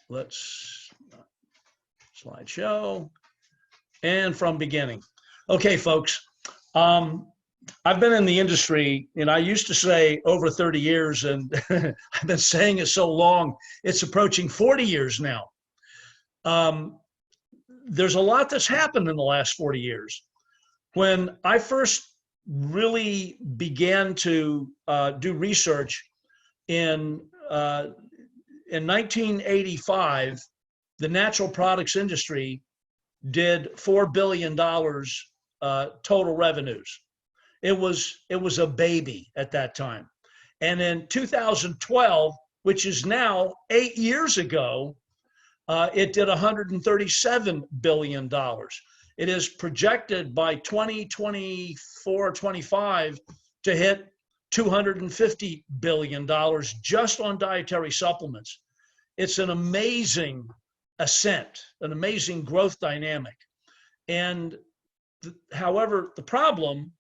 Let's slideshow and from beginning. Okay, folks. I've been in the industry, and I used to say over 30 years, and I've been saying it so long, it's approaching 40 years now. There's a lot that's happened in the last 40 years. When I first really began to do research in 1985, the natural products industry did $4 billion total revenues. It was a baby at that time. And in 2012, which is now 8 years ago, it did $137 billion. It is projected by 2024, 25 to hit $250 billion just on dietary supplements. It's an amazing ascent, an amazing growth dynamic. And however, the problem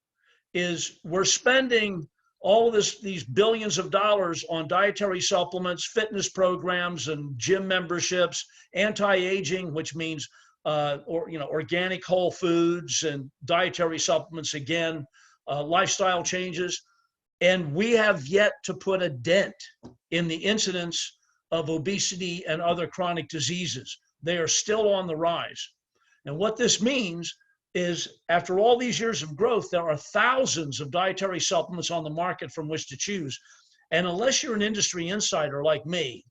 is we're spending all of these billions of dollars on dietary supplements, fitness programs, and gym memberships, anti-aging, which means organic whole foods and dietary supplements again, lifestyle changes. And we have yet to put a dent in the incidence of obesity and other chronic diseases. They are still on the rise. And what this means is after all these years of growth, there are thousands of dietary supplements on the market from which to choose. And unless you're an industry insider like me,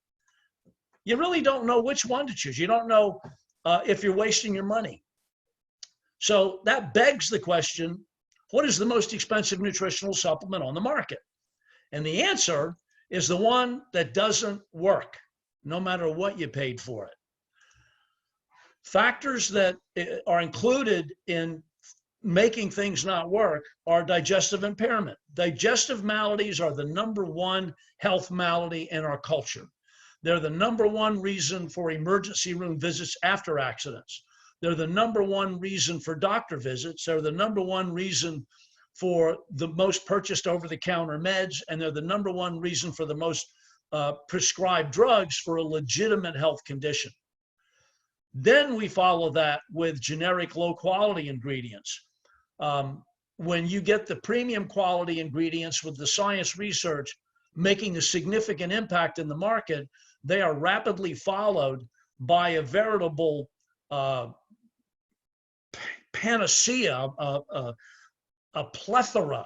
you really don't know which one to choose. You don't know if you're wasting your money. So that begs the question, what is the most expensive nutritional supplement on the market? And the answer is the one that doesn't work, no matter what you paid for it. Factors that are included in making things not work are digestive impairment. Digestive maladies are the #1 health malady in our culture. They're the #1 reason for emergency room visits after accidents. They're the #1 reason for doctor visits. They're the #1 reason for the most purchased over-the-counter meds, and they're the #1 reason for the most prescribed drugs for a legitimate health condition. Then we follow that with generic low-quality ingredients. When you get the premium quality ingredients with the science research making a significant impact in the market, they are rapidly followed by a veritable panacea, a plethora,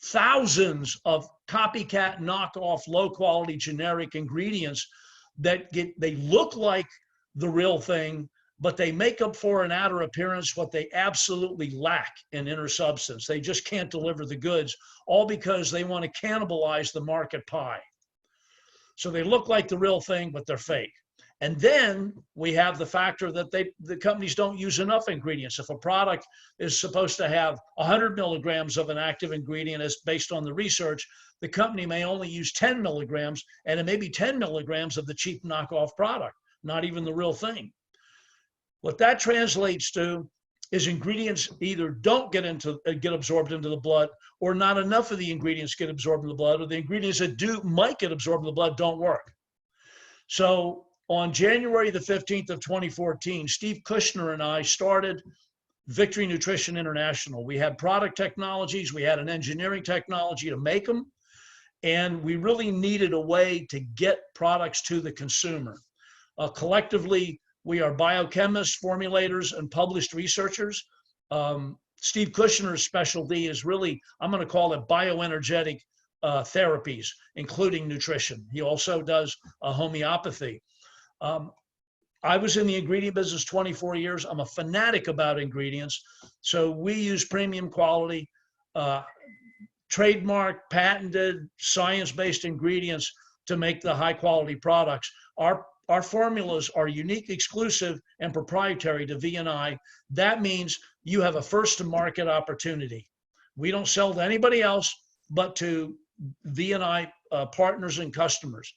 thousands of copycat, knockoff, low-quality generic ingredients that they look like the real thing, but they make up for in outer appearance what they absolutely lack in inner substance. They just can't deliver the goods, all because they want to cannibalize the market pie. So they look like the real thing, but they're fake. And then we have the factor that the companies don't use enough ingredients. If a product is supposed to have 100 milligrams of an active ingredient as based on the research, the company may only use 10 milligrams, and it may be 10 milligrams of the cheap knockoff product, not even the real thing. What that translates to is ingredients either don't get absorbed into the blood, or not enough of the ingredients get absorbed in the blood, or the ingredients that might get absorbed in the blood don't work. So on January the 15th of 2014, Steve Kushner and I started Victory Nutrition International. We had product technologies, we had an engineering technology to make them, and we really needed a way to get products to the consumer. Collectively, we are biochemists, formulators, and published researchers. Steve Kushner's specialty is really, I'm going to call it bioenergetic therapies, including nutrition. He also does homeopathy. I was in the ingredient business 24 years. I'm a fanatic about ingredients. So we use premium quality, trademark, patented, science-based ingredients to make the high quality products. Our formulas are unique, exclusive, and proprietary to VNI. That means you have a first to market opportunity. We don't sell to anybody else but to VNI partners and customers.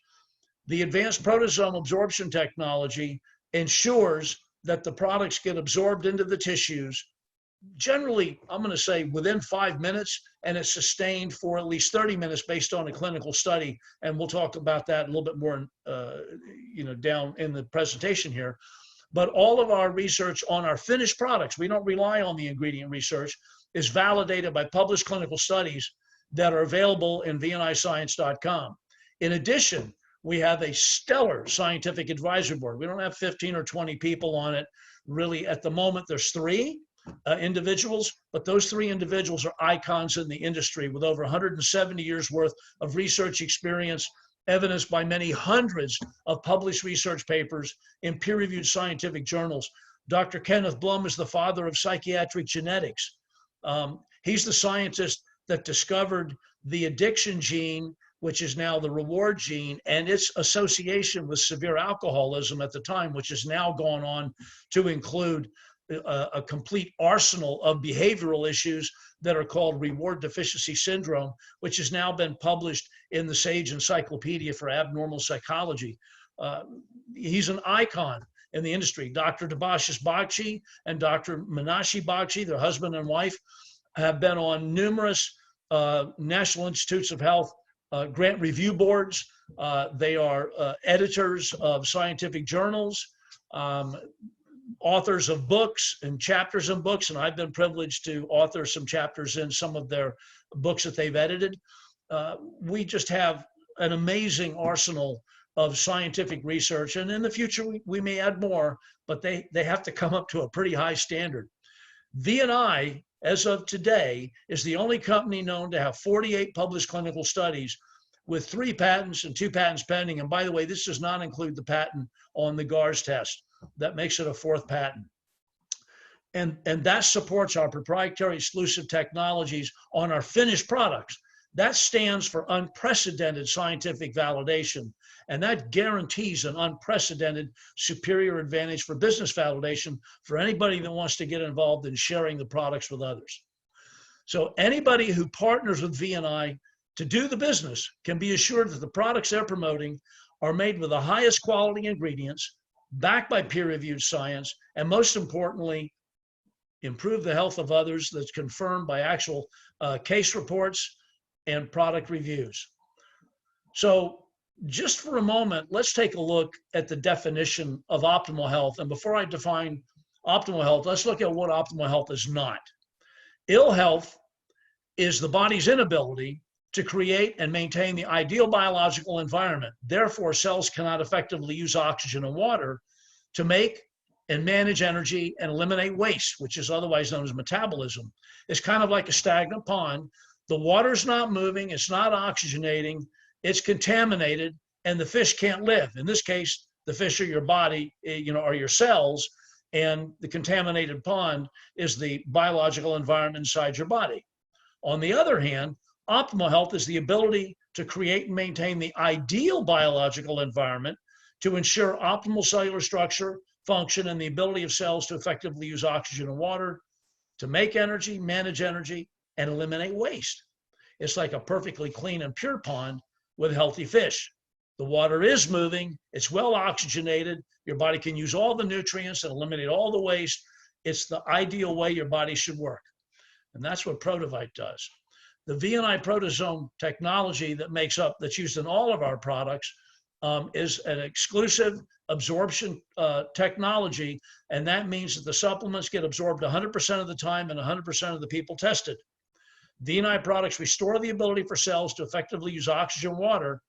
The advanced proteasome absorption technology ensures that the products get absorbed into the tissues generally, I'm going to say within 5 minutes, and it's sustained for at least 30 minutes based on a clinical study. And we'll talk about that a little bit more, down in the presentation here. But all of our research on our finished products, we don't rely on the ingredient research, is validated by published clinical studies that are available in VNIScience.com. In addition, we have a stellar scientific advisory board. We don't have 15 or 20 people on it. Really, at the moment, there's 3 individuals, but those 3 individuals are icons in the industry with over 170 years worth of research experience, evidenced by many hundreds of published research papers in peer-reviewed scientific journals. Dr. Kenneth Blum is the father of psychiatric genetics. He's the scientist that discovered the addiction gene, which is now the reward gene, and its association with severe alcoholism at the time, which has now gone on to include a complete arsenal of behavioral issues that are called reward deficiency syndrome, which has now been published in the Sage Encyclopedia for Abnormal Psychology. He's an icon in the industry. Dr. Debashis Bakshi and Dr. Meenakshi Bakshi, their husband and wife, have been on numerous National Institutes of Health grant review boards. They are editors of scientific journals, authors of books and chapters in books, and I've been privileged to author some chapters in some of their books that they've edited. We just have an amazing arsenal of scientific research, and in the future we may add more, but they have to come up to a pretty high standard. VNI, as of today, is the only company known to have 48 published clinical studies with 3 patents and 2 patents pending. And by the way, this does not include the patent on the GARS test. That makes it a 4th patent. And that supports our proprietary exclusive technologies on our finished products. That stands for unprecedented scientific validation, and that guarantees an unprecedented superior advantage for business validation for anybody that wants to get involved in sharing the products with others. So anybody who partners with VNI to do the business can be assured that the products they're promoting are made with the highest quality ingredients, backed by peer-reviewed science, and most importantly, improve the health of others that's confirmed by actual case reports and product reviews. So just for a moment, let's take a look at the definition of optimal health. And before I define optimal health, let's look at what optimal health is not. Ill health is the body's inability to create and maintain the ideal biological environment. Therefore, cells cannot effectively use oxygen and water to make and manage energy and eliminate waste, which is otherwise known as metabolism. It's kind of like a stagnant pond. The water's not moving, it's not oxygenating, it's contaminated, and the fish can't live. In this case, the fish are your body, are your cells, and the contaminated pond is the biological environment inside your body. On the other hand, optimal health is the ability to create and maintain the ideal biological environment to ensure optimal cellular structure, function, and the ability of cells to effectively use oxygen and water, to make energy, manage energy, and eliminate waste. It's like a perfectly clean and pure pond with healthy fish. The water is moving, it's well oxygenated, your body can use all the nutrients and eliminate all the waste. It's the ideal way your body should work. And that's what Protovite does. The VNI proteasome technology that's used in all of our products is an exclusive absorption technology, and that means that the supplements get absorbed 100% of the time and 100% of the people tested. VNI products restore the ability for cells to effectively use oxygen and water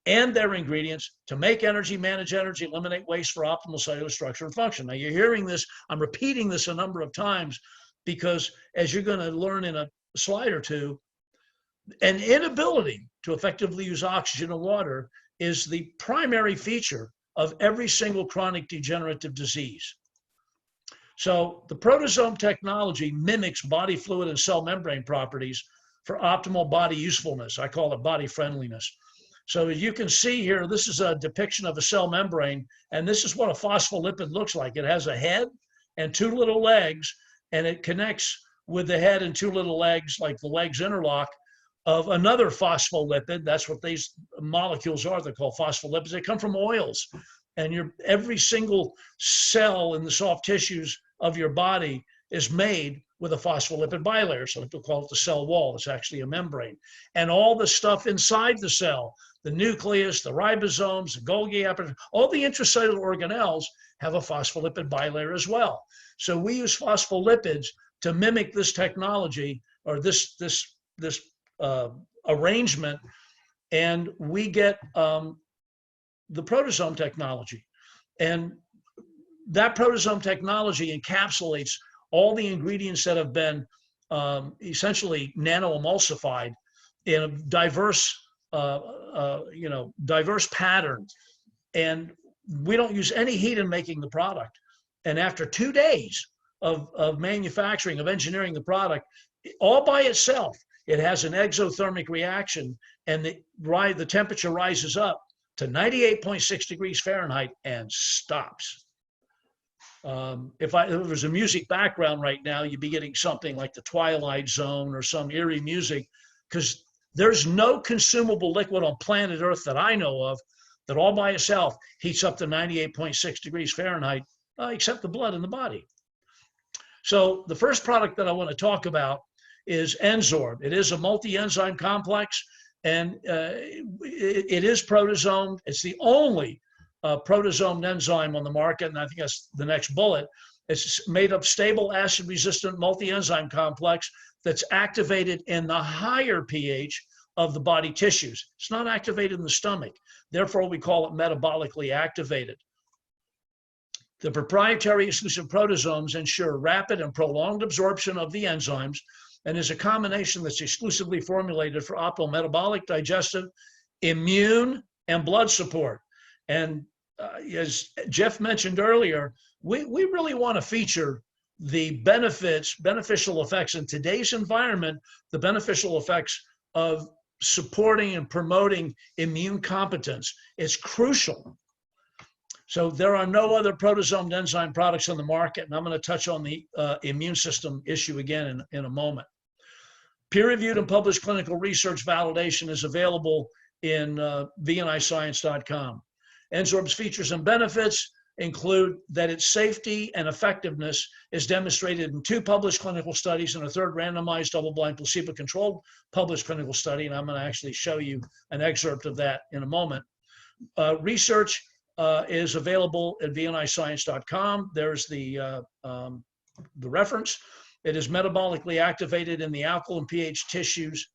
and their ingredients to make energy, manage energy, eliminate waste for optimal cellular structure and function. Now you're hearing this, I'm repeating this a number of times because as you're going to learn in a slide or two, an inability to effectively use oxygen and water is the primary feature of every single chronic degenerative disease. So the proteasome technology mimics body fluid and cell membrane properties for optimal body usefulness. I call it body friendliness. So as you can see here, this is a depiction of a cell membrane, and this is what a phospholipid looks like. It has a head and 2 little legs, and it connects with the head and 2 little legs, like the legs interlock, of another phospholipid. That's what these molecules are. They're called phospholipids. They come from oils. And every single cell in the soft tissues of your body is made with a phospholipid bilayer. So people call it the cell wall. It's actually a membrane. And all the stuff inside the cell, the nucleus, the ribosomes, the Golgi apparatus, all the intracellular organelles have a phospholipid bilayer as well. So we use phospholipids to mimic this technology or this arrangement, and we get the proteasome technology. And that proteasome technology encapsulates all the ingredients that have been essentially nano-emulsified in a diverse, diverse pattern. And we don't use any heat in making the product. And after 2 days of manufacturing, of engineering the product, all by itself, it has an exothermic reaction, and the temperature rises up to 98.6 degrees Fahrenheit and stops. If there was a music background right now, you'd be getting something like the Twilight Zone or some eerie music, because there's no consumable liquid on planet Earth that I know of that all by itself heats up to 98.6 degrees Fahrenheit, except the blood in the body. So the first product that I want to talk about is Enzorb. It is a multi-enzyme complex, and it is protosomed. It's the only protosomed enzyme on the market, and I think that's the next bullet. It's made of stable acid-resistant multi-enzyme complex that's activated in the higher pH of the body tissues. It's not activated in the stomach. Therefore, we call it metabolically activated. The proprietary exclusive protosomes ensure rapid and prolonged absorption of the enzymes, and is a combination that's exclusively formulated for optimal metabolic, digestive, immune, and blood support. And as Jeff mentioned earlier, we really want to feature the beneficial effects in today's environment, the beneficial effects of supporting and promoting immune competence. It's crucial. So there are no other protosomed enzyme products on the market, and I'm going to touch on the immune system issue again in a moment. Peer-reviewed and published clinical research validation is available in VNIScience.com. Enzorb's features and benefits include that its safety and effectiveness is demonstrated in 2 published clinical studies and a 3rd randomized double-blind placebo-controlled published clinical study, and I'm going to actually show you an excerpt of that in a moment. Research is available at VNIScience.com. There's the reference. It is metabolically activated in the alkaline pH tissues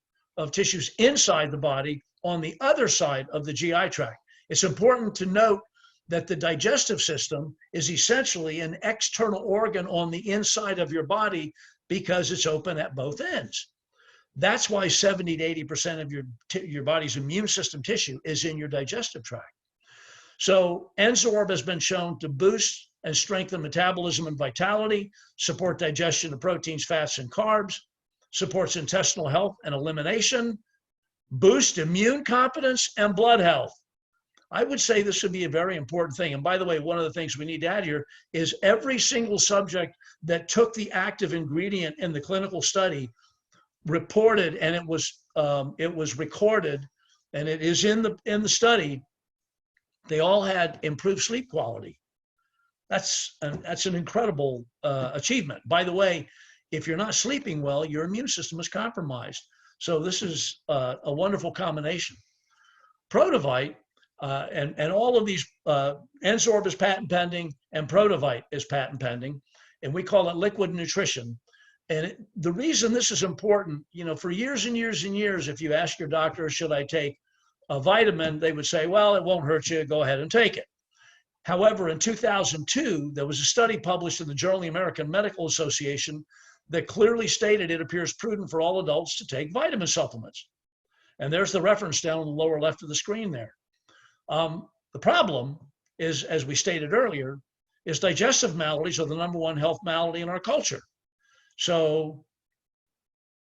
inside the body on the other side of the GI tract. It's important to note that the digestive system is essentially an external organ on the inside of your body because it's open at both ends. That's why 70 to 80% of your body's immune system tissue is in your digestive tract. So Enzorb has been shown to boost and strengthen metabolism and vitality, support digestion of proteins, fats, and carbs, supports intestinal health and elimination, boost immune competence and blood health. I would say this would be a very important thing. And by the way, one of the things we need to add here is every single subject that took the active ingredient in the clinical study reported, and it was recorded, and it is in the study. They all had improved sleep quality. That's an incredible achievement. By the way, if you're not sleeping well, your immune system is compromised. So this is a wonderful combination. Protovite and all of these, Enzorb is patent pending and Protovite is patent pending, and we call it liquid nutrition. And the reason this is important, for years and years and years, if you ask your doctor, should I take a vitamin, they would say, well, it won't hurt you, go ahead and take it. However, in 2002, there was a study published in the Journal of the American Medical Association that clearly stated it appears prudent for all adults to take vitamin supplements. And there's the reference down in the lower left of the screen there. The problem is, as we stated earlier, is digestive maladies are the #1 health malady in our culture. So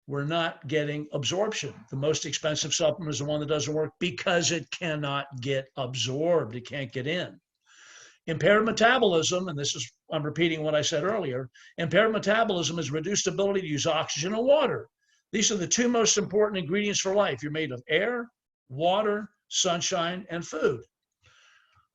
we're not getting absorption. The most expensive supplement is the one that doesn't work because it cannot get absorbed. It can't get in. Impaired metabolism, and I'm repeating what I said earlier, impaired metabolism is reduced ability to use oxygen and water. These are the 2 most important ingredients for life. You're made of air, water, sunshine, and food.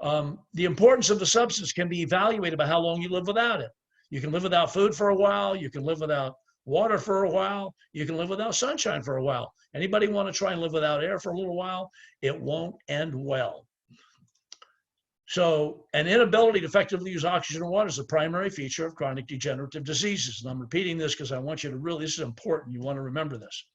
The importance of the substance can be evaluated by how long you live without it. You can live without food for a while. You can live without water for a while. You can live without sunshine for a while. Anybody want to try and live without air for a little while? It won't end well. So an inability to effectively use oxygen and water is the primary feature of chronic degenerative diseases. And I'm repeating this because I want you to really, this is important. You want to remember this.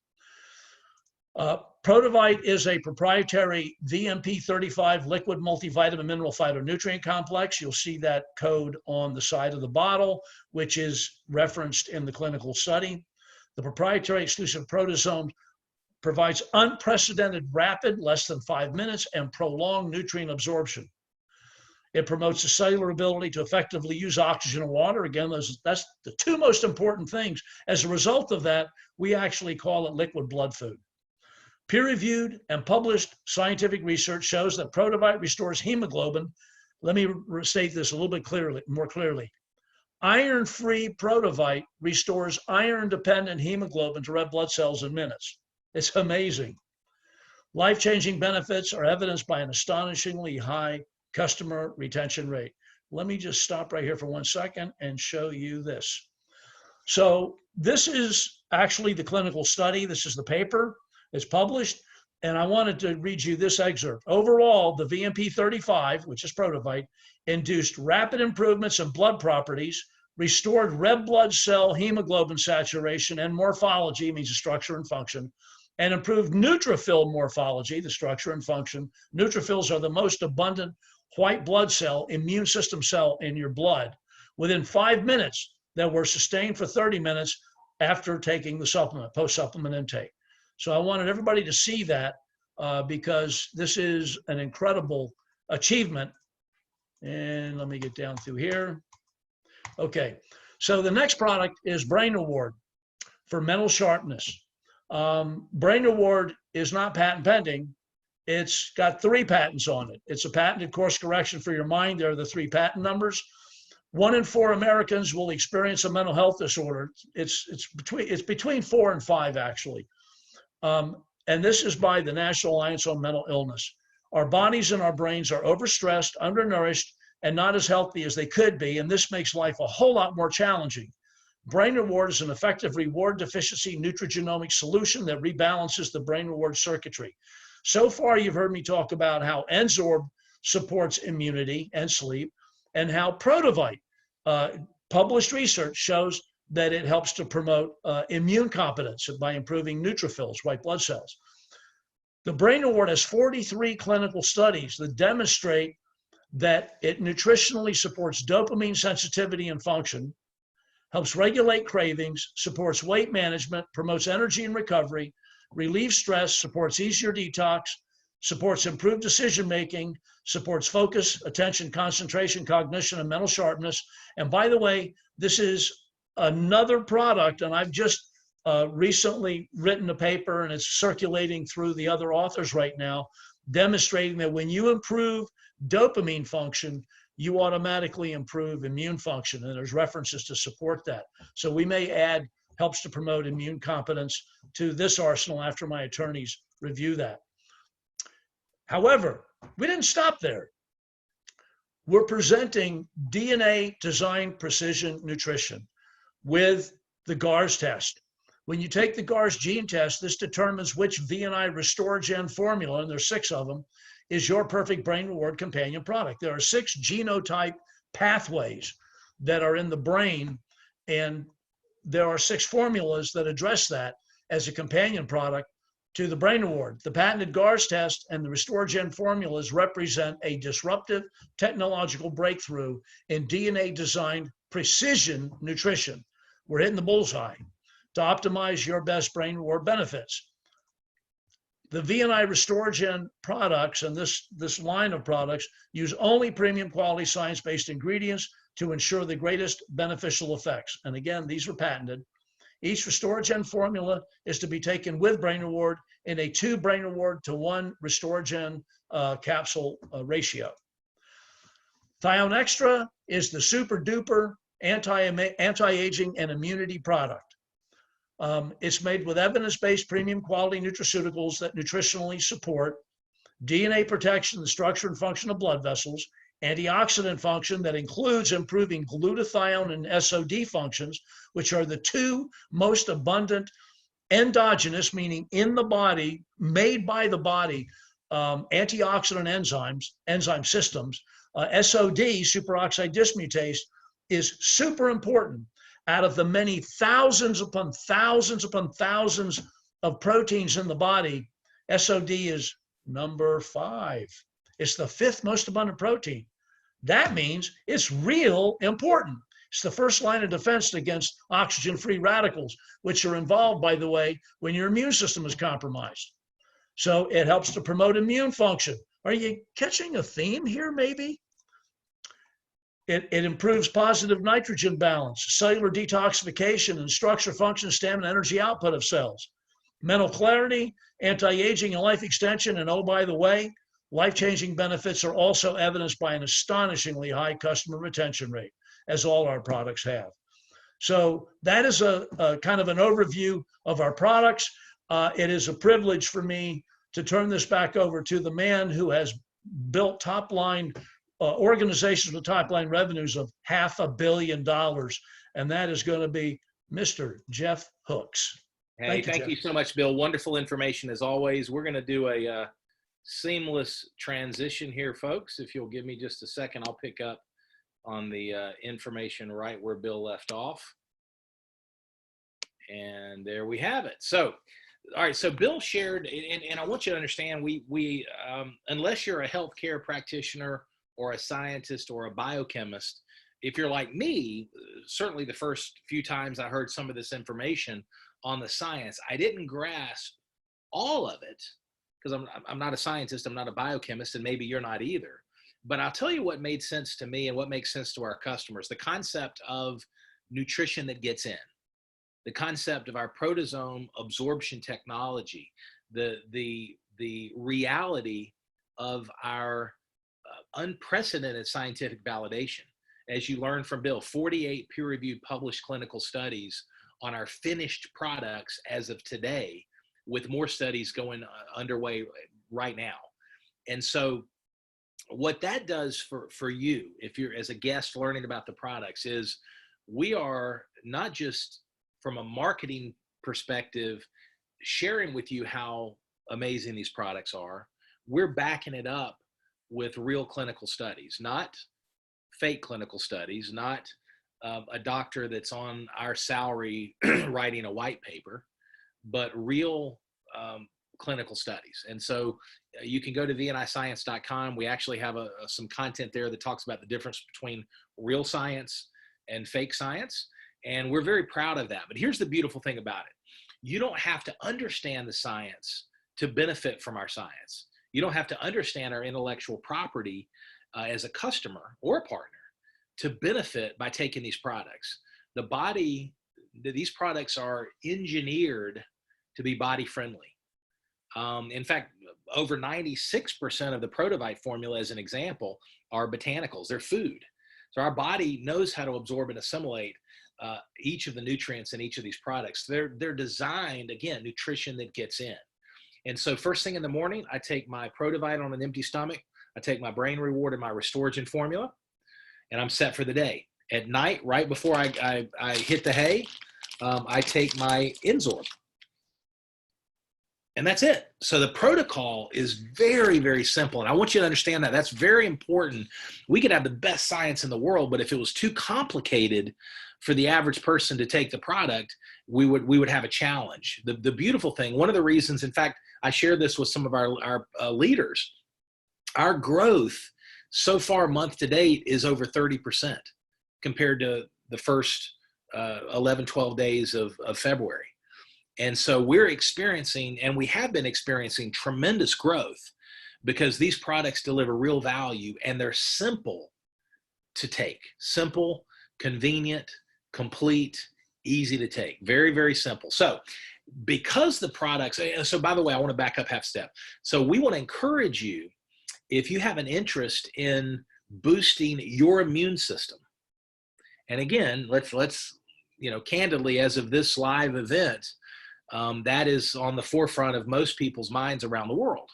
Protovite is a proprietary VMP35 liquid multivitamin mineral phytonutrient complex. You'll see that code on the side of the bottle, which is referenced in the clinical study. The proprietary exclusive proteasome provides unprecedented rapid, less than 5 minutes, and prolonged nutrient absorption. It promotes the cellular ability to effectively use oxygen and water. Again, that's the two most important things. As a result of that, we actually call it liquid blood food. Peer-reviewed and published scientific research shows that Protovite restores hemoglobin. Let me restate this a little bit more clearly. Iron-free Protovite restores iron-dependent hemoglobin to red blood cells in minutes. It's amazing. Life-changing benefits are evidenced by an astonishingly high customer retention rate. Let me just stop right here for 1 second and show you this. So this is actually the clinical study. This is the paper. It's published, and I wanted to read you this excerpt. Overall, the VMP35, which is Protovite, induced rapid improvements in blood properties, restored red blood cell hemoglobin saturation and morphology, means the structure and function, and improved neutrophil morphology, the structure and function. Neutrophils are the most abundant white blood cell, immune system cell in your blood, within 5 minutes that were sustained for 30 minutes after taking the supplement, post-supplement intake. So I wanted everybody to see that because this is an incredible achievement. And let me get down through here. Okay, so the next product is Brain Award for mental sharpness. Brain Award is not patent pending. It's got 3 patents on it. It's a patented course correction for your mind. There are the 3 patent numbers. 1 in 4 Americans will experience a mental health disorder. It's between 4 and 5 actually. And this is by the National Alliance on Mental Illness. Our bodies and our brains are overstressed, undernourished, and not as healthy as they could be, and this makes life a whole lot more challenging. Brain Reward is an effective reward deficiency nutrigenomic solution that rebalances the brain reward circuitry. So far, you've heard me talk about how Enzorb supports immunity and sleep, and how Protovite, published research shows that it helps to promote immune competence by improving neutrophils, white blood cells. The Brain Award has 43 clinical studies that demonstrate that it nutritionally supports dopamine sensitivity and function, helps regulate cravings, supports weight management, promotes energy and recovery, relieves stress, supports easier detox, supports improved decision-making, supports focus, attention, concentration, cognition, and mental sharpness. And by the way, this is another product, and I've just recently written a paper, and it's circulating through the other authors right now, demonstrating that when you improve dopamine function, you automatically improve immune function, and there's references to support that. So we may add helps to promote immune competence to this arsenal after my attorneys review that. However, we didn't stop there. We're presenting DNA designed precision nutrition with the GARS test. When you take the GARS gene test, this determines which VNI RestoreGen formula, and there's 6 of them, is your perfect brain reward companion product. There are 6 genotype pathways that are in the brain, and there are 6 formulas that address that as a companion product to the Brain Award. The patented GARS test and the RestoreGen formulas represent a disruptive technological breakthrough in DNA-designed precision nutrition. We're hitting the bullseye to optimize your best brain reward benefits. The VNI RestoreGen products and this line of products use only premium quality science-based ingredients to ensure the greatest beneficial effects. And again, these are patented. Each RestoreGen formula is to be taken with Brain Reward in a 2 Brain Reward to 1 RestoreGen capsule ratio. Thione Extra is the super duper anti-aging and immunity product. It's made with evidence-based premium quality nutraceuticals that nutritionally support DNA protection, the structure and function of blood vessels, antioxidant function that includes improving glutathione and SOD functions, which are the two most abundant endogenous, meaning in the body, made by the body, antioxidant enzyme systems. SOD, superoxide dismutase, is super important. Out of the many thousands upon thousands upon thousands of proteins in the body, SOD is number 5. It's the 5th most abundant protein. That means it's real important. It's the first line of defense against oxygen-free radicals, which are involved, by the way, when your immune system is compromised. So it helps to promote immune function. Are you catching a theme here, maybe? It improves positive nitrogen balance, cellular detoxification, and structure, function, stamina, energy output of cells. Mental clarity, anti-aging, and life extension. And oh, by the way, life-changing benefits are also evidenced by an astonishingly high customer retention rate, as all our products have. So that is a kind of an overview of our products. It is a privilege for me to turn this back over to the man who has built top-line organizations with top-line revenues of $500 million, and that is going to be Mr. Jeff Hooks. Hey, thank you so much, Bill. Wonderful information as always. We're going to do a seamless transition here, folks. If you'll give me just a second, I'll pick up on the information right where Bill left off. And there we have it. So, all right, so Bill shared, and I want you to understand, we unless you're a healthcare practitioner or a scientist or a biochemist, if you're like me, certainly the first few times I heard some of this information on the science, I didn't grasp all of it because I'm not a scientist, I'm not a biochemist, and maybe you're not either. But I'll tell you what made sense to me and what makes sense to our customers. The concept of nutrition that gets in, the concept of our proteasome absorption technology, the reality of our unprecedented scientific validation. As you learned from Bill, 48 peer-reviewed published clinical studies on our finished products as of today, with more studies going underway right now. And so what that does for you, if you're as a guest learning about the products, is we are not just from a marketing perspective sharing with you how amazing these products are, we're backing it up with real clinical studies, not fake clinical studies, not a doctor that's on our salary writing a white paper, but real clinical studies. And so you can go to VNIScience.com. We actually have some content there that talks about the difference between real science and fake science. And we're very proud of that. But here's the beautiful thing about it. You don't have to understand the science to benefit from our science. You don't have to understand our intellectual property as a customer or a partner to benefit by taking these products. The body, these products are engineered to be body friendly. In fact, over 96% of the Protovite formula, as an example, are botanicals. They're food. So our body knows how to absorb and assimilate each of the nutrients in each of these products. They're designed, again, nutrition that gets in. And so first thing in the morning, I take my Protovite on an empty stomach. I take my Brain Reward and my Restoragen formula, and I'm set for the day. At night, right before I hit the hay, I take my Enzorb. And that's it. So the protocol is very, very simple. And I want you to understand that. That's very important. We could have the best science in the world, but if it was too complicated for the average person to take the product, we would have a challenge. The beautiful thing, one of the reasons, in fact, I shared this with some of our leaders, our growth so far month to date is over 30% compared to the first 11, 12 days of February. And so we're experiencing, and we have been experiencing, tremendous growth because these products deliver real value and they're simple to take. Simple, convenient, complete, easy to take. Very, very simple. So because the products, so by the way, I want to back up half step. So we want to encourage you, if you have an interest in boosting your immune system. And again, let's candidly, as of this live event, that is on the forefront of most people's minds around the world.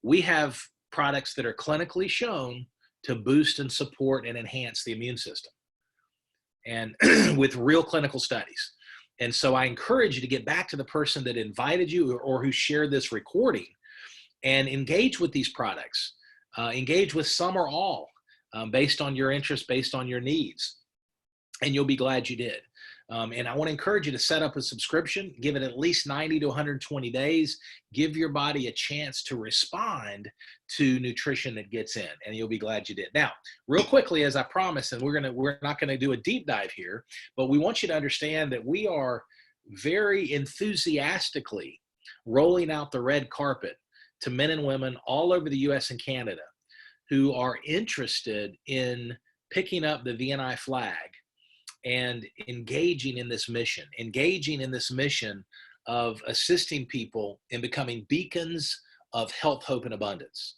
We have products that are clinically shown to boost and support and enhance the immune system, and with real clinical studies. And so I encourage you to get back to the person that invited you or who shared this recording and engage with these products. Engage with some or all based on your interest, based on your needs. And you'll be glad you did. And I want to encourage you to set up a subscription, give it at least 90 to 120 days, give your body a chance to respond to nutrition that gets in, and you'll be glad you did. Now, real quickly, as I promised, and we're not going to do a deep dive here, but we want you to understand that we are very enthusiastically rolling out the red carpet to men and women all over the US and Canada who are interested in picking up the VNI flag and engaging in this mission of assisting people in becoming beacons of health, hope, and abundance.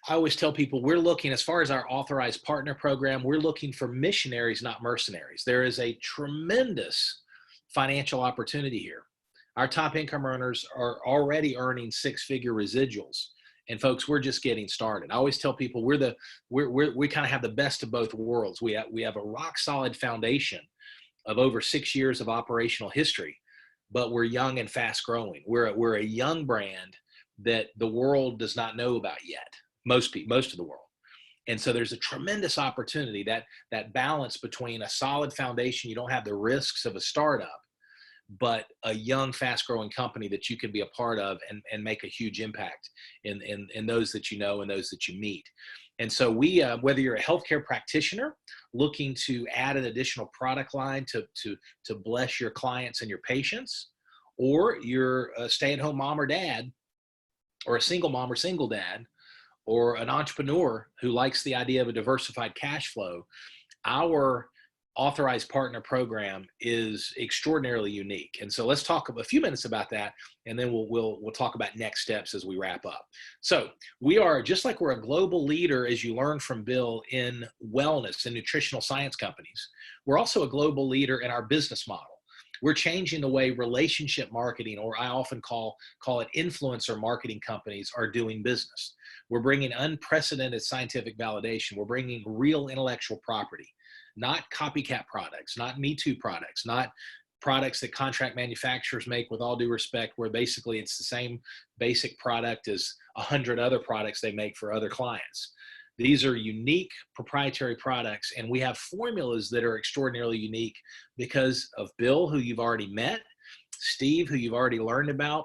I always tell people we're looking, as far as our authorized partner program, we're looking for missionaries, not mercenaries. There is a tremendous financial opportunity here. Our top income earners are already earning six-figure residuals. And folks, we're just getting started. I always tell people we kind of have the best of both worlds. We have a rock solid foundation of over 6 years of operational history, but we're young and fast growing. We're a young brand that the world does not know about yet. Most of the world. And so there's a tremendous opportunity, that balance between a solid foundation. You don't have the risks of a startup, but a young, fast-growing company that you can be a part of and make a huge impact in those that you know and those that you meet. And so we, whether you're a healthcare practitioner looking to add an additional product line to bless your clients and your patients, or you're a stay-at-home mom or dad, or a single mom or single dad, or an entrepreneur who likes the idea of a diversified cash flow, our authorized partner program is extraordinarily unique. And so let's talk a few minutes about that, and then we'll talk about next steps as we wrap up. So we are, just like we're a global leader, as you learned from Bill, in wellness and nutritional science companies, we're also a global leader in our business model. We're changing the way relationship marketing, or I often call it influencer marketing companies, are doing business. We're bringing unprecedented scientific validation. We're bringing real intellectual property, not copycat products, not Me Too products, not products that contract manufacturers make, with all due respect, where basically it's the same basic product as 100 other products they make for other clients. These are unique proprietary products, and we have formulas that are extraordinarily unique because of Bill, who you've already met, Steve, who you've already learned about,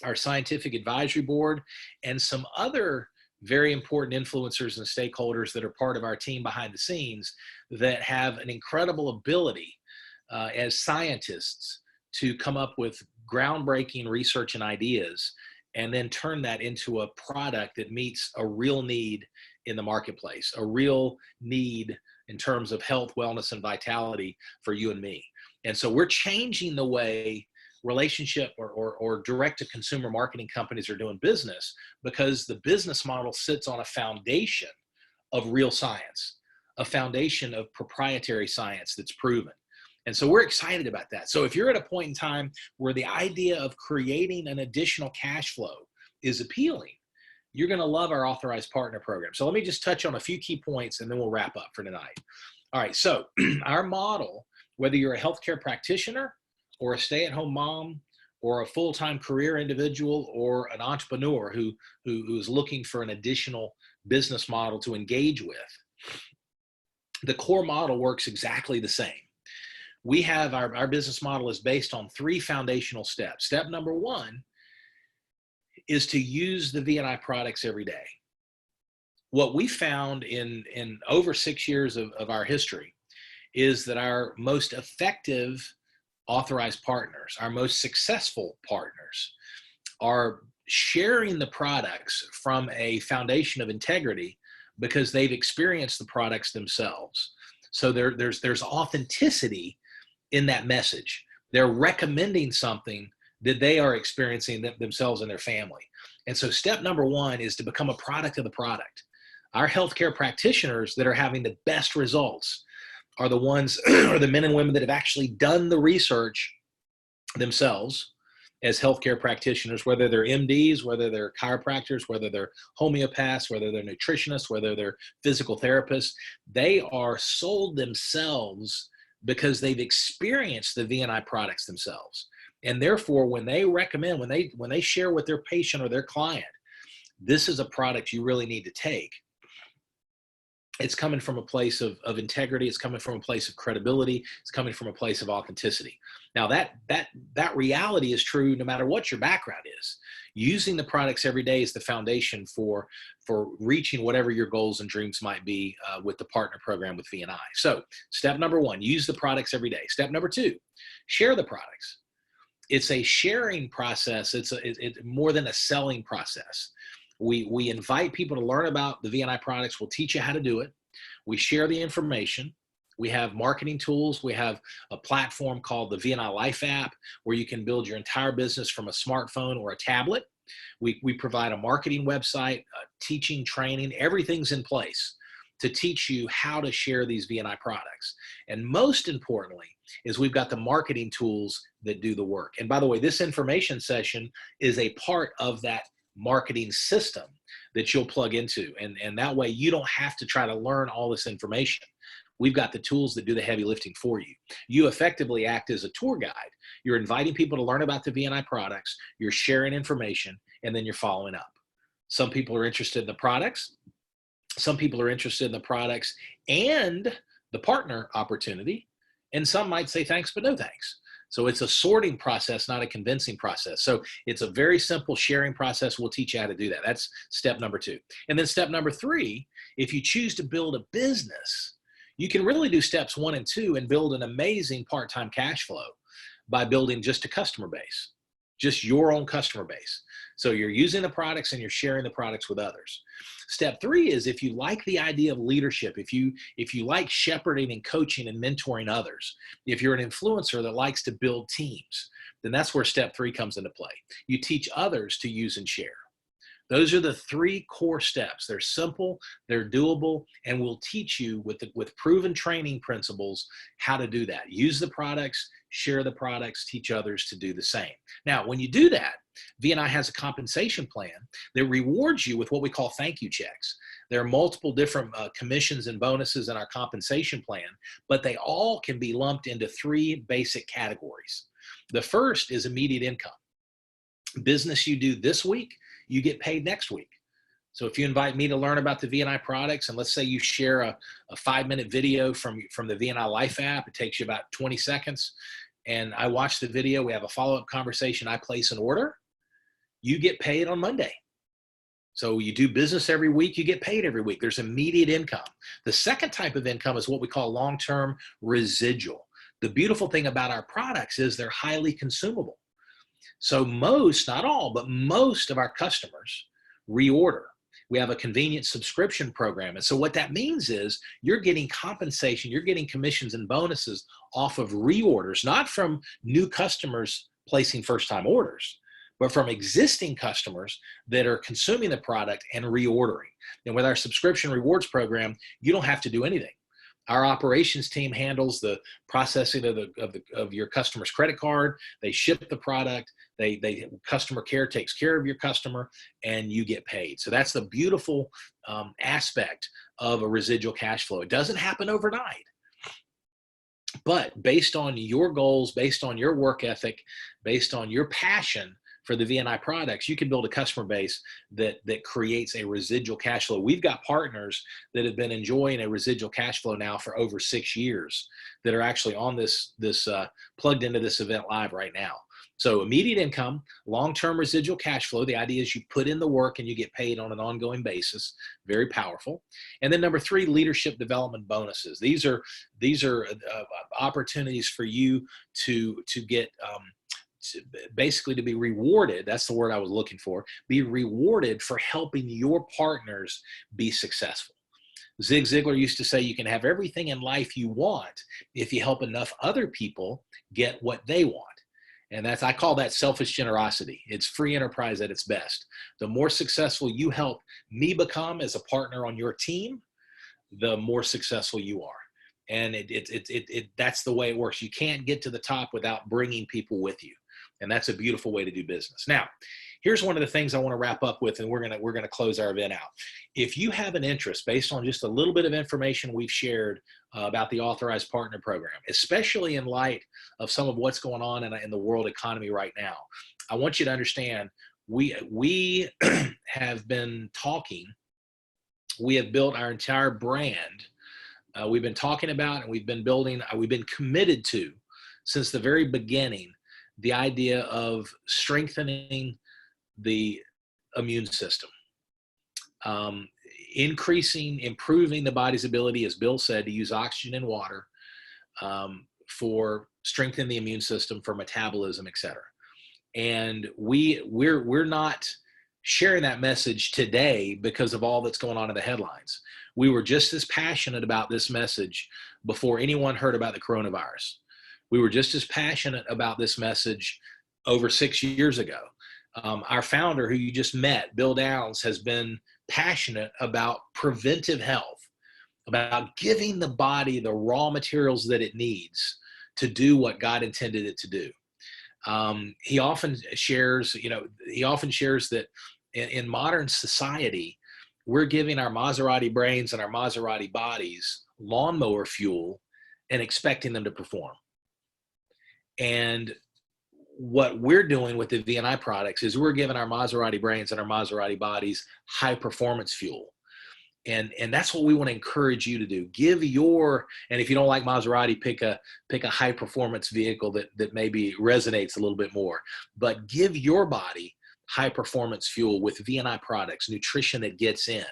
our scientific advisory board, and some other very important influencers and stakeholders that are part of our team behind the scenes that have an incredible ability as scientists to come up with groundbreaking research and ideas, and then turn that into a product that meets a real need in the marketplace, a real need in terms of health, wellness, and vitality for you and me. And so we're changing the way relationship or direct-to-consumer marketing companies are doing business, because the business model sits on a foundation of real science, a foundation of proprietary science that's proven. And so we're excited about that. So if you're at a point in time where the idea of creating an additional cash flow is appealing, you're going to love our authorized partner program. So let me just touch on a few key points, and then we'll wrap up for tonight. All right, so our model, whether you're a healthcare practitioner or a stay-at-home mom or a full-time career individual or an entrepreneur who's looking for an additional business model to engage with, the core model works exactly the same. We have our business model is based on 3 foundational steps. Step number 1 is to use the VNI products every day. What we found in over 6 years of our history is that our most effective authorized partners, our most successful partners, are sharing the products from a foundation of integrity because they've experienced the products themselves. So there's authenticity in that message. They're recommending something that they are experiencing themselves and their family. And so step number 1 is to become a product of the product. Our healthcare practitioners that are having the best results are the ones, or the men and women that have actually done the research themselves as healthcare practitioners, whether they're MDs, whether they're chiropractors, whether they're homeopaths, whether they're nutritionists, whether they're physical therapists, they are sold themselves because they've experienced the VNI products themselves. And therefore, when they recommend, when they share with their patient or their client, this is a product you really need to take, it's coming from a place of integrity. It's coming from a place of credibility. It's coming from a place of authenticity. Now that reality is true no matter what your background is. Using the products every day is the foundation for reaching whatever your goals and dreams might be with the partner program with VNI. So step number one, use the products every day. Step number two, share the products. It's a sharing process. It's more than a selling process. We invite people to learn about the VNI products. We'll teach you how to do it. We share the information. We have marketing tools. We have a platform called the VNI Life app where you can build your entire business from a smartphone or a tablet. We provide a marketing website, teaching, training, everything's in place to teach you how to share these VNI products. And most importantly is we've got the marketing tools that do the work. And by the way, this information session is a part of that marketing system that you'll plug into. And that way you don't have to try to learn all this information. We've got the tools that do the heavy lifting for you. You effectively act as a tour guide. You're inviting people to learn about the VNI products, you're sharing information, and then you're following up. Some people are interested in the products. Some people are interested in the products and the partner opportunity. And some might say thanks, but no thanks. So it's a sorting process, not a convincing process. So it's a very simple sharing process. We'll teach you how to do that. That's step number two. And then step number three, if you choose to build a business, you can really do steps 1 and 2 and build an amazing part-time cash flow by building just a customer base, just your own customer base. So you're using the products and you're sharing the products with others. Step 3 is if you like the idea of leadership, if you like shepherding and coaching and mentoring others, if you're an influencer that likes to build teams, then that's where step 3 comes into play. You teach others to use and share. Those are the 3 core steps. They're simple, they're doable, and we'll teach you with proven training principles how to do that. Use the products, share the products, teach others to do the same. Now, when you do that, VNI has a compensation plan that rewards you with what we call thank you checks. There are multiple different commissions and bonuses in our compensation plan, but they all can be lumped into 3 basic categories. The first is immediate income. Business you do this week, you get paid next week. So if you invite me to learn about the VNI products, and let's say you share a 5-minute video from the VNI Life app, it takes you about 20 seconds, and I watch the video, we have a follow-up conversation, I place an order, you get paid on Monday. So you do business every week, you get paid every week. There's immediate income. The second type of income is what we call long-term residual. The beautiful thing about our products is they're highly consumable. So most, not all, but most of our customers reorder. We have a convenient subscription program. And so what that means is you're getting compensation, you're getting commissions and bonuses off of reorders, not from new customers placing first-time orders, but from existing customers that are consuming the product and reordering. And with our subscription rewards program, you don't have to do anything. Our operations team handles the processing of your customer's credit card. They ship the product. Customer care takes care of your customer, and you get paid. So that's the beautiful aspect of a residual cash flow. It doesn't happen overnight, but based on your goals, based on your work ethic, based on your passion for the VNI products, you can build a customer base that creates a residual cash flow. We've got partners that have been enjoying a residual cash flow now for over 6 years that are actually on this plugged into this event live right now. So immediate income, long-term residual cash flow. The idea is you put in the work and you get paid on an ongoing basis. Very powerful. And then number 3, leadership development bonuses. These are opportunities for you to get basically to be rewarded. That's the word I was looking for. Be rewarded for helping your partners be successful. Zig Ziglar used to say you can have everything in life you want if you help enough other people get what they want. And I call that selfish generosity. It's free enterprise at its best. The more successful you help me become as a partner on your team, the more successful you are. And that's the way it works. You can't get to the top without bringing people with you. And that's a beautiful way to do business. Now, here's one of the things I want to wrap up with, and we're gonna close our event out. If you have an interest based on just a little bit of information we've shared about the Authorized Partner Program, especially in light of some of what's going on in the world economy right now, I want you to understand we have been talking. We have built our entire brand. We've been talking about, and we've been building. We've been committed to since the very beginning the idea of strengthening the immune system, improving the body's ability, as Bill said, to use oxygen and water for strengthening the immune system, for metabolism, etc. And we're not sharing that message today because of all that's going on in the headlines. We were just as passionate about this message before anyone heard about the coronavirus. We were just as passionate about this message over 6 years ago. Our founder, who you just met, Bill Downs, has been passionate about preventive health, about giving the body the raw materials that it needs to do what God intended it to do. He often shares that in modern society, we're giving our Maserati brains and our Maserati bodies lawnmower fuel and expecting them to perform. And what we're doing with the VNI products is we're giving our Maserati brains and our Maserati bodies high performance fuel. And that's what we want to encourage you to do. And if you don't like Maserati, pick a high performance vehicle that maybe resonates a little bit more. But give your body high performance fuel with VNI products, nutrition that gets in,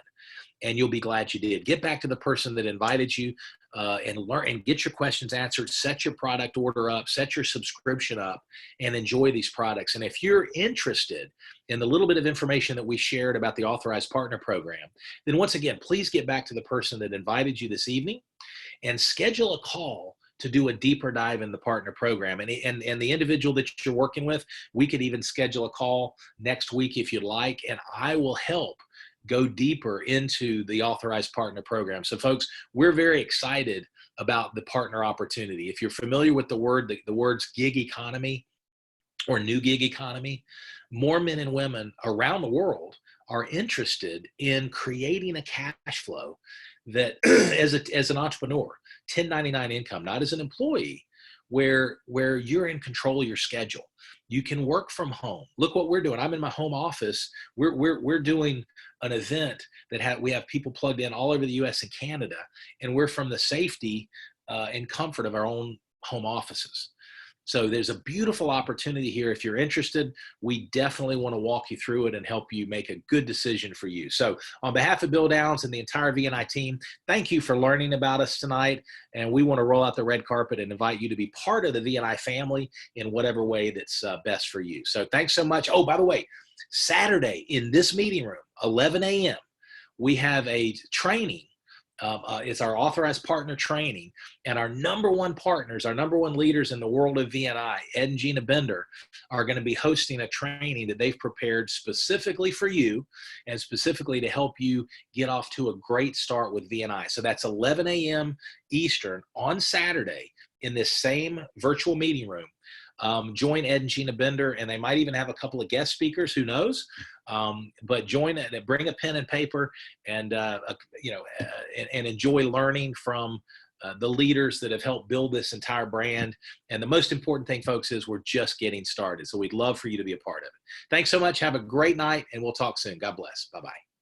and you'll be glad you did. Get back to the person that invited you and learn and get your questions answered. Set your product order up, set your subscription up, and enjoy these products. And if you're interested in the little bit of information that we shared about the Authorized Partner Program, then once again, please get back to the person that invited you this evening and schedule a call to do a deeper dive in the partner program. And the individual that you're working with, we could even schedule a call next week if you'd like, and I will help go deeper into the Authorized Partner Program. So folks, we're very excited about the partner opportunity. If you're familiar with the words gig economy or new gig economy, more men and women around the world are interested in creating a cash flow that as an entrepreneur, 1099 income, not as an employee, where you're in control of your schedule. You can work from home. Look what we're doing. I'm in my home office. We're doing an event that we have people plugged in all over the US and Canada, and we're from the safety and comfort of our own home offices. So there's a beautiful opportunity here. If you're interested, we definitely want to walk you through it and help you make a good decision for you. So on behalf of Bill Downs and the entire VNI team, thank you for learning about us tonight. And we want to roll out the red carpet and invite you to be part of the VNI family in whatever way that's best for you. So thanks so much. Oh, by the way, Saturday in this meeting room, 11 a.m., we have a training. It's our Authorized Partner Training, and our number one partners, our number one leaders in the world of VNI, Ed and Gina Bender, are going to be hosting a training that they've prepared specifically for you and specifically to help you get off to a great start with VNI. So that's 11 a.m. Eastern on Saturday in this same virtual meeting room. Join Ed and Gina Bender, and they might even have a couple of guest speakers, who knows, but join it, bring a pen and paper, and and enjoy learning from the leaders that have helped build this entire brand. And the most important thing, folks, is we're just getting started. So we'd love for you to be a part of it. Thanks so much. Have a great night, and we'll talk soon. God bless. Bye-bye.